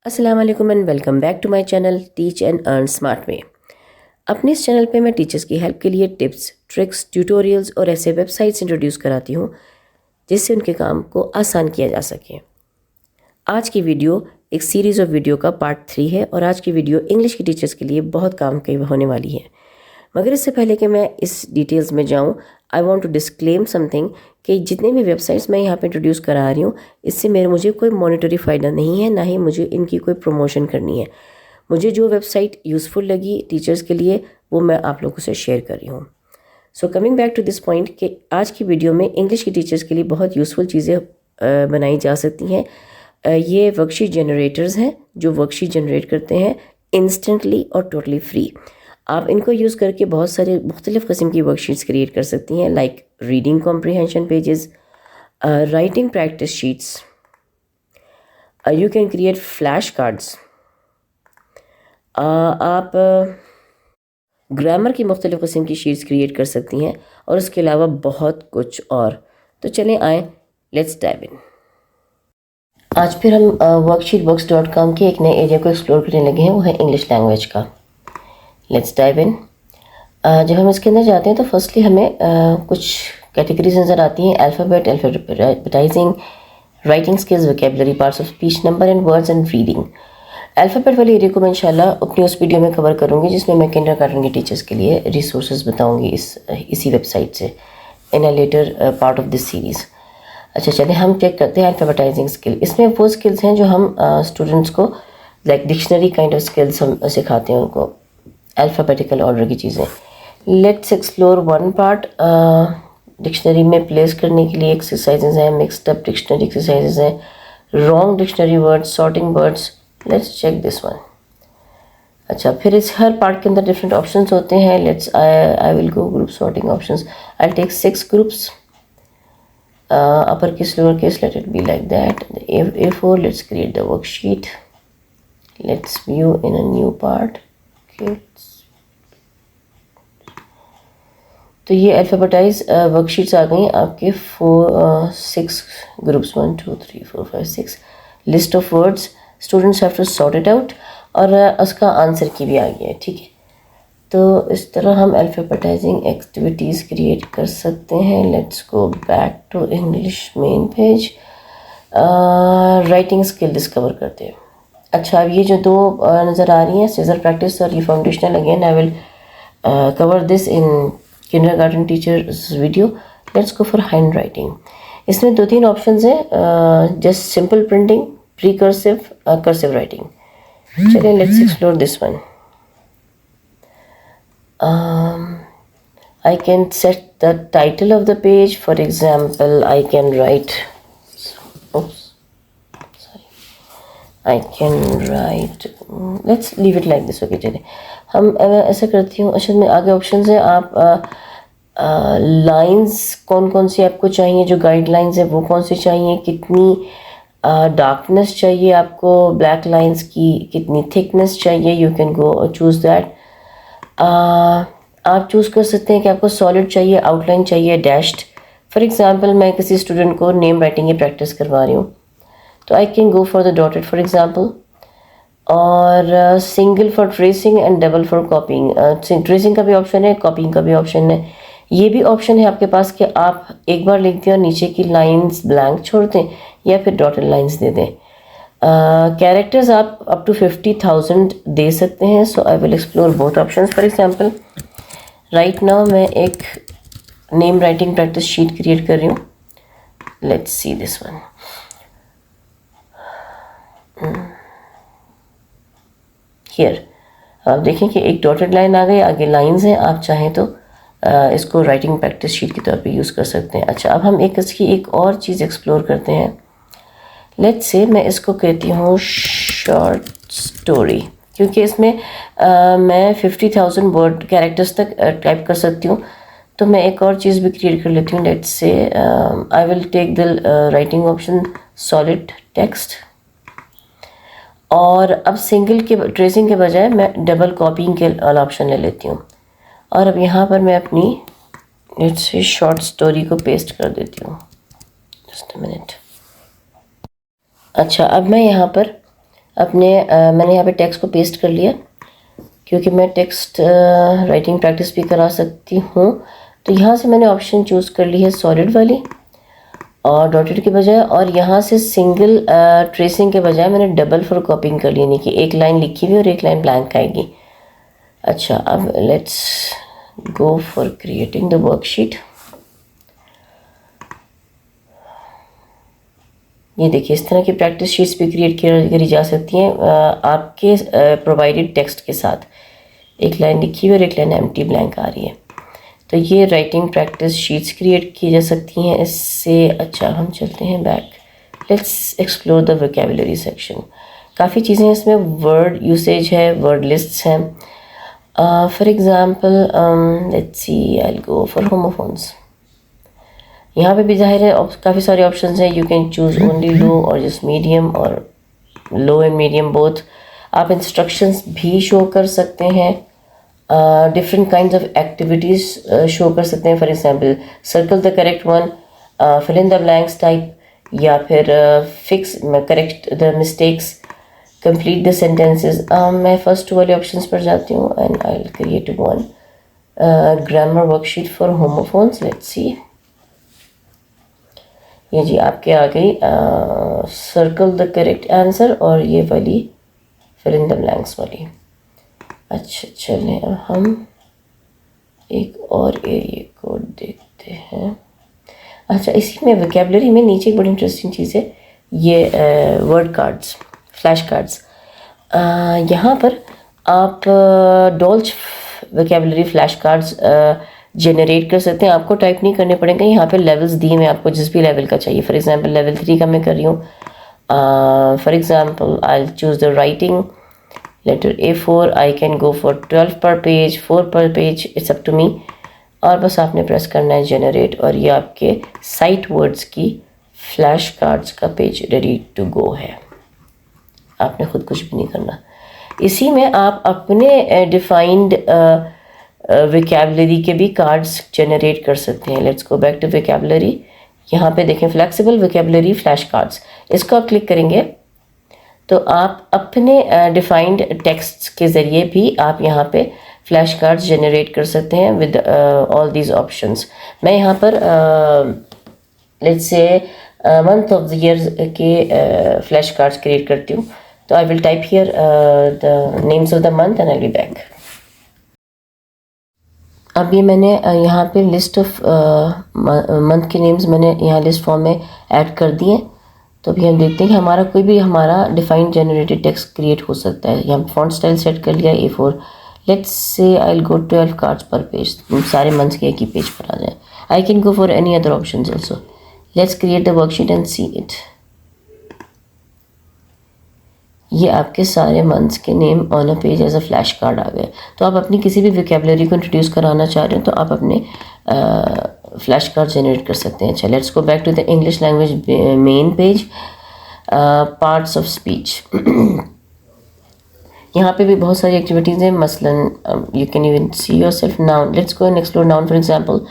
अस्सलाम वालेकुम and welcome back to my channel teach and earn smart way. अपने इस चैनल पे मैं टीचर्स की हेल्प के लिए टिप्स, ट्रिक्स, ट्यूटोरियल्स और ऐसे वेबसाइट्स इंट्रोड्यूस कराती हूँ जिससे उनके काम को आसान किया जा सके। आज की वीडियो एक सीरीज़ ऑफ वीडियो का पार्ट 3 है और आज की वीडियो इंग्लिश की टीचर्स के लिए बहुत काम की होने वाली है। मगर इससे पहले कि मैं इस डिटेल्स में जाऊँ, I want to disclaim something कि जितने भी वेबसाइट्स मैं यहाँ पे इंट्रोड्यूस करा रही हूँ, इससे मुझे कोई मॉनेटरी फ़ायदा नहीं है, ना ही मुझे इनकी कोई प्रमोशन करनी है। मुझे जो वेबसाइट यूज़फुल लगी टीचर्स के लिए वो मैं आप लोगों से शेयर कर रही हूँ। So coming back to this point कि आज की वीडियो में इंग्लिश की टीचर्स के लिए बहुत यूज़फुल चीज़ें बनाई जा सकती हैं। ये वर्कशीट जनरेटर्स हैं जो वर्कशीट जनरेट करते हैं इंस्टेंटली और टोटली फ्री। आप इनको यूज़ करके बहुत सारे मुख्तलिफ़ किस्म की वर्कशीट्स क्रिएट कर सकती हैं, like reading comprehension pages, writing practice sheets, you can create flash cards, आप ग्रामर की मुख्तलिफ़ किस्म की शीट्स क्रिएट कर सकती हैं और उसके अलावा बहुत कुछ और। तो चलें आएँ, लेट्स डाइव इन। आज फिर हम worksheetworks.com के एक नए एरिया को एक्सप्लोर करने लगे हैं, वो है इंग्लिश लैंग्वेज का। Let's dive in. जब हम इसके अंदर जाते हैं तो फर्स्टली हमें कुछ कैटेगरीज नज़र आती हैं, alphabet, alphabetizing, writing skills, vocabulary, parts of speech, number and words and reading. Alphabet वाले एरिया को मैं इंशाल्लाह अपनी उस वीडियो में कवर करूँगी जिसमें मैं किंडरगार्टन के टीचर्स के लिए रिसोर्सेज बताऊँगी इसी वेबसाइट से in a later part of this series. अच्छा चलिए हम चेक करते हैं अल्फ़ाबेटाइजिंग स्किल। इसमें वो स्किल्स हैं जो हम स्टूडेंट्स को like dictionary kind of skills हम सिखाते हैं उनको, अल्फ़ाबेटिकल ऑर्डर की चीज़ें। Let's explore one part. Dictionary में प्लेस करने के लिए एक्सरसाइजेज हैं, मिक्सड अप डिक्शनरी एक्सरसाइजेज हैं, wrong dictionary words, sorting words. Let's check this one. अच्छा फिर इस हर पार्ट के अंदर डिफरेंट ऑप्शंस होते हैं। Let's I will go group sorting options. I take 6 groups. Uppercase, lowercase, let it be like that. The A4, let's create the worksheet. Let's view in a new part. Okay. तो ये alphabetise worksheets आ गई आपके 6 groups, 1 2 3 4 5 6 list of words. Students have to sort it out और उसका answer की भी आ गया है, ठीक है। तो इस तरह हम अल्फ़ाबेटाइजिंग एक्टिविटीज़ क्रिएट कर सकते हैं। Let's go back to English main page. Writing skill discover करते हैं। अच्छा अब ये जो दो नज़र आ रही हैं, सीजर प्रैक्टिस और ये foundational, again I will cover this in kindergarten teachers video. Let's go for hand writing. इसमें 2-3 ऑप्शंस हैं, just simple printing, precursive, cursive writing. चलिए let's explore this one. I can set the title of the page. For example, I can write, let's leave it like this. Okay, चलिए हम ऐसा करती हूँ। अच्छा में आगे ऑप्शंस हैं, आप लाइंस कौन कौन सी आपको चाहिए, जो गाइडलाइंस है वो कौन सी चाहिए, कितनी डार्कनेस चाहिए आपको ब्लैक लाइंस की, कितनी थिकनेस चाहिए, you can go choose that. आप चूज़ कर सकते हैं कि आपको सॉलिड चाहिए, आउटलाइन चाहिए, डैश्ड। फॉर एग्जांपल मैं किसी स्टूडेंट को नेम राइटिंग की प्रैक्टिस करवा रही हूँ तो I can go for the dotted for example, और single for tracing and double for copying. Tracing का भी ऑप्शन है, कॉपिंग का भी ऑप्शन है। ये भी ऑप्शन है आपके पास कि आप एक बार लिख दें और नीचे की लाइंस ब्लैंक छोड़ दें या फिर डॉटेड लाइंस दे दें। कैरेक्टर्स आप अप टू 50,000 दे सकते हैं। So I will explore both options. For example right now मैं एक name writing practice sheet create कर रही हूँ। Let's see this one. Here आप देखें कि एक डॉटेड लाइन आ गई, आगे लाइंस हैं। आप चाहें तो इसको राइटिंग प्रैक्टिस शीट के तौर पे यूज़ कर सकते हैं। अच्छा अब हम इसकी एक और चीज़ एक्सप्लोर करते हैं। लेट्स से मैं इसको कहती हूँ शॉर्ट स्टोरी, क्योंकि इसमें मैं 50,000 वर्ड कैरेक्टर्स तक टाइप कर सकती हूँ। तो मैं एक और चीज़ भी क्रिएट कर लेती हूँ। Let's say I will take the writing option solid text, और अब सिंगल के ट्रेसिंग के बजाय मैं डबल कॉपिंग के वाला ऑप्शन ले लेती हूँ। और अब यहाँ पर मैं अपनी लेट्स से शॉर्ट स्टोरी को पेस्ट कर देती हूँ। Just a minute. अच्छा अब मैं यहाँ पर मैंने यहाँ पे टेक्स्ट को पेस्ट कर लिया, क्योंकि मैं टेक्स्ट राइटिंग प्रैक्टिस भी करा सकती हूँ। तो यहाँ से मैंने ऑप्शन चूज़ कर ली है सॉलिड वाली और डॉटेड के बजाय, और यहाँ से सिंगल ट्रेसिंग के बजाय मैंने डबल फॉर कॉपिंग कर ली, यानी कि एक लाइन लिखी हुई और एक लाइन ब्लैंक आएगी। अच्छा, अब let's go for creating the worksheet. ये देखिए, इस तरह की प्रैक्टिस शीट्स भी क्रिएट करी जा सकती हैं आपके प्रोवाइडेड टेक्स्ट के साथ। एक लाइन लिखी हुई और एक लाइन एम्प्टी ब्लैंक आ रही है। तो ये राइटिंग प्रैक्टिस शीट्स क्रिएट की जा सकती हैं इससे। अच्छा, हम चलते हैं back, let's explore the vocabulary section. काफ़ी चीज़ें इसमें वर्ड यूसेज है, वर्ड लिस्ट्स हैं। For example let's see, I will go for homophones. यहाँ पे भी जाहिर है काफ़ी सारे ऑप्शंस हैं। यू कैन चूज़ ओनली लो और जस्ट मीडियम, और लो एंड मीडियम बोथ। आप इंस्ट्रक्शंस भी शो कर सकते हैं, different kinds of activities show कर सकते हैं। For example circle the correct one, fill in the blanks type, या फिर fix correct the mistakes, complete the sentences. मैं फर्स्ट वाले ऑप्शंस पर जाती हूँ and I will create one grammar worksheet for homophones. Let's see, ये जी आपके आ गई सर्कल द करेक्ट आंसर और ये वाली फिल इन द ब्लैंक्स वाली। अच्छा, चलें अब हम एक और एरिया को देखते हैं। अच्छा, इसी में वोकैबुलरी में नीचे एक बड़ी इंटरेस्टिंग चीज़ है, ये वर्ड कार्ड्स, फ्लैश कार्ड्स। यहाँ पर आप डॉल्च वोकैबुलरी फ्लैश कार्ड्स जनरेट कर सकते हैं। आपको टाइप नहीं करने पड़ेंगे, यहाँ पे लेवल्स दिए हैं आपको जिस भी लेवल का चाहिए। फॉर एग्जांपल लेवल 3 का मैं कर रही हूँ। For example I will choose the writing letter A4, I can go for 12 per page, 4 per page, it's up to me. और बस आपने प्रेस करना है जनरेट, और ये आपके साइट वर्ड्स की फ्लैश कार्ड्स का पेज रेडी टू गो है। आपने खुद कुछ भी नहीं करना। इसी में आप अपने डिफाइंड वोकैबुलरी के भी कार्ड्स जनरेट कर सकते हैं। Let's go back to vocabulary. यहाँ पे देखें फ्लेक्सिबल वोकैबुलरी फ्लैश कार्ड्स, इसको आप क्लिक करेंगे तो आप अपने डिफाइंड टेक्स्ट के ज़रिए भी आप यहाँ पे फ्लैश कार्ड्स जनरेट कर सकते हैं विद ऑल दीज ऑप्शंस। मैं यहाँ पर let's say month of the year के फ्लैश कार्ड्स क्रिएट करती हूँ। तो I will type here the names of the month and I will be back. अब ये मैंने यहाँ पे लिस्ट ऑफ मंथ के नेम्स मैंने यहाँ लिस्ट फॉर्म में ऐड कर दिए। तो अभी हम देखते हैं कि हमारा कोई भी हमारा डिफाइंड जनरेटेड टेक्स्ट क्रिएट हो सकता है। यहाँ फॉन्ट स्टाइल सेट कर लिया A4। Let's say I will go 12 cards per page, सारे मंथ्स के एक ही पेज पर आ जाए। I can go for any other options also. Let's create the worksheet and see it. ये आपके सारे मंथ्स के name on a page as a flash card आ गए। तो आप अपनी किसी भी वोकैबुलरी को इंट्रोड्यूस कराना चाह रहे हैं तो आप अपने फ्लैश कार्ड जनरेट कर सकते हैं। अच्छा, let's go back to the English language main page, parts of speech. यहाँ पे भी बहुत सारी एक्टिविटीज़ हैं, मसलन you can even see yourself noun. Let's go and explore noun. For example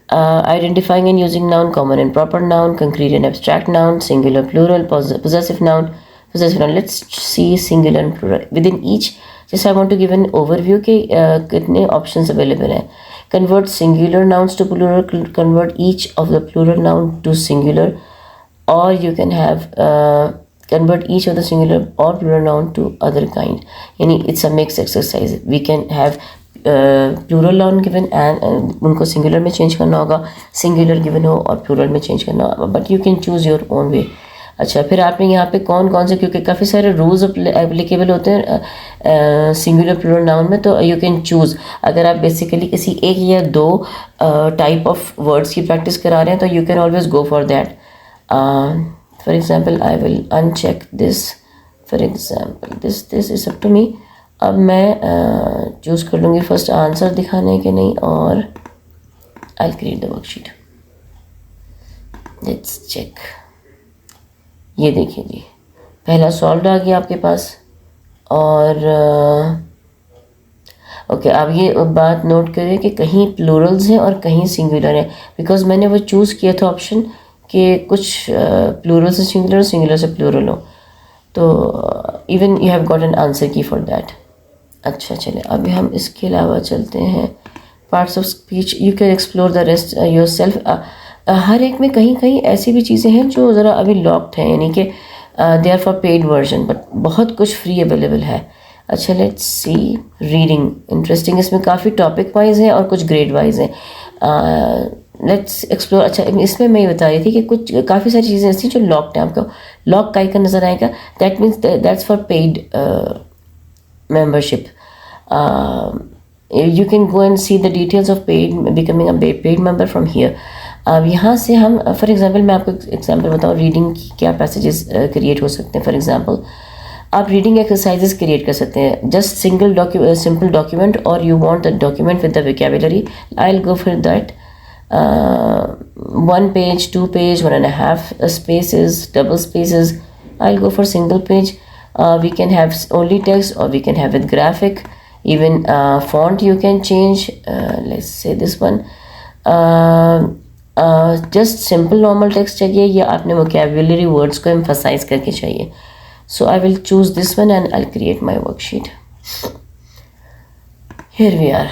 identifying and using noun, common and proper noun, concrete and abstract noun, singular, plural, possessive noun, possessive noun. Let's see singular and plural. Within each, just I want to give an overview कि कितने options available हैं. Convert singular nouns to plural, convert each of the plural noun to singular, or you can have convert each of the singular or plural noun to other kind. यानी it's a mixed exercise. We can have plural noun given and उनको singular में change करना होगा, singular given हो और plural में change करना होगा, but you can choose your own way. अच्छा, फिर आपने यहाँ पे कौन कौन से, क्योंकि काफ़ी सारे रूल्स एप्लीकेबल होते हैं सिंगुलर प्लूरल नाउन में, तो यू कैन चूज़। अगर आप बेसिकली किसी एक या दो टाइप ऑफ वर्ड्स की प्रैक्टिस करा रहे हैं तो you can always go for that. For example I will uncheck this, for example this is up to me. अब मैं चूज़ कर लूँगी फर्स्ट आंसर दिखाने के नहीं, और I will create the worksheet. Let's check. ये देखिए जी, पहला सॉल्व आ गया आपके पास। और ओके, अब ये बात नोट करिए कि कहीं प्लूरल्स हैं और कहीं सिंगुलर है, बिकॉज मैंने वो चूज़ किया था ऑप्शन कि कुछ प्लूरल से सिंगुलर, सिंगुलर से प्लूरल हो। तो even you have got an answer key for that. अच्छा चले, अभी हम इसके अलावा चलते हैं parts of speech, you can explore the rest your self. हर एक में कहीं कहीं ऐसी भी चीज़ें हैं जो ज़रा अभी लॉक्ड हैं, यानी कि they are for paid version, but बहुत कुछ फ्री अवेलेबल है। अच्छा लेट्स सी रीडिंग, इंटरेस्टिंग, इसमें काफ़ी टॉपिक वाइज है और कुछ ग्रेड वाइज हैं। Let's explore. अच्छा इसमें मैं ये बता रही थी कि कुछ काफ़ी सारी चीज़ें ऐसी जो लॉक्ड हैं, आपको लॉक का आइकन नज़र आएगा, that means that's for paid membership. You can go and see the details of becoming a paid member from here. यहाँ से हम फॉर एग्जांपल मैं आपको एग्जांपल बताऊँ रीडिंग की क्या पैसेजेस क्रिएट हो सकते हैं। फॉर एग्जांपल आप रीडिंग एक्सरसाइजेस क्रिएट कर सकते हैं, जस्ट सिंपल डॉक्यूमेंट, और you want the document with the vocabulary, I will go for that 1 page, 2 page, 1.5 spaces, double spaces. I'll go for single page. We can have only text, or we can have with graphic, even font you can change. Let's say this one, just simple normal text चाहिए या आपने vocabulary words को emphasize करके चाहिए. So I will choose this one and I'll create my worksheet. Here we are.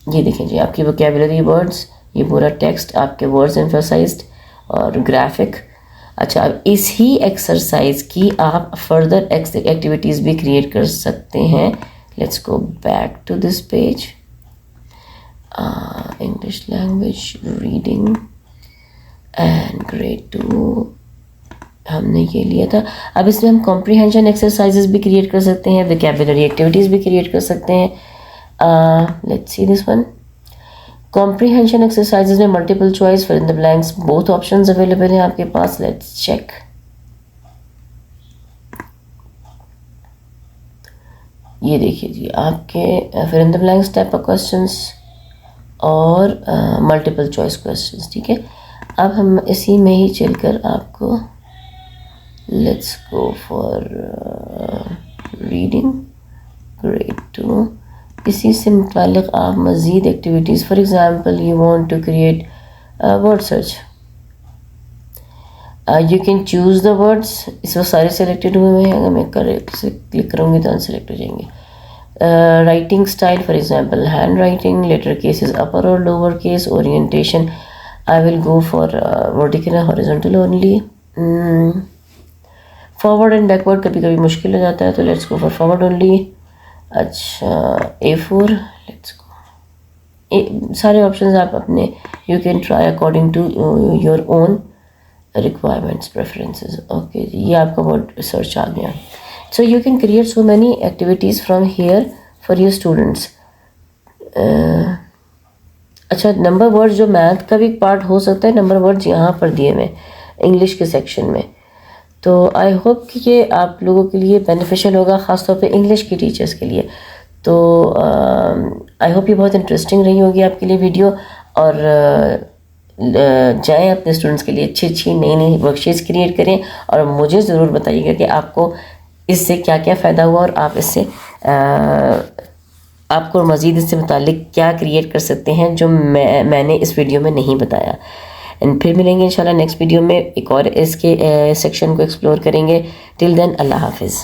ये देखें जी, आपकी vocabulary words, ये पूरा text, आपके words emphasized और graphic. अच्छा, अब इसी एक्सरसाइज की आप फर्दर एक्टिविटीज़ भी क्रिएट कर सकते हैं। Let's go back to this page, English language reading and grade 2 हमने ये लिया था। अब इसमें हम कॉम्प्रिहेंशन एक्सरसाइजेस भी क्रिएट कर सकते हैं, वोकैबुलरी एक्टिविटीज़ भी क्रिएट कर सकते हैं। Let's see this one, comprehension exercises में multiple choice, fill in the blanks, both options available हैं आपके पास। Let's check. ये देखिए जी, आपके fill in the blanks type of questions और मल्टीपल चॉइस क्वेश्चंस, ठीक है। अब हम इसी में ही चलकर आपको let's go for reading grade 2, इसी से मुतालिक आप मज़ीद activities, for example you want to create word search, you can choose the words. इस वक्त सारे सेलेक्टेड हुए हैं, अगर मैं क्लिक करूँगी तो अनसेलेक्ट हो जाएंगे। Writing style, for example hand writing, letter cases upper और lower case, orientation I will go for vertical and horizontal only. Forward and backward कभी कभी मुश्किल हो जाता है, तो let's go for forward only. अच्छा A4, लेट्स गो। सारे ऑप्शंस आप अपने you can try according to your own requirements preferences. Okay, ये आपका वर्ड सर्च आ गया। So you can create so many activities from here for your students. अच्छा, number word जो मैथ का भी पार्ट हो सकता है, नंबर वर्ड्स यहाँ पर दिए हुए इंग्लिश के सेक्शन में। तो आई होप कि ये आप लोगों के लिए बेनिफिशियल होगा, ख़ासतौर पे इंग्लिश की टीचर्स के लिए। तो आई होप ये बहुत इंटरेस्टिंग रही होगी आपके लिए वीडियो, और जाएं अपने स्टूडेंट्स के लिए अच्छी नई वर्कशीट्स क्रिएट करें, और मुझे ज़रूर बताइएगा कि आपको इससे क्या क्या फ़ायदा हुआ, और आप इससे आपको मज़ीद इससे मुतालिक क्या क्रिएट कर सकते हैं जो मैंने इस वीडियो में नहीं बताया। एंड फिर मिलेंगे इंशाल्लाह नेक्स्ट वीडियो में, एक और इसके सेक्शन को एक्सप्लोर करेंगे। टिल देन अल्लाह हाफिज़।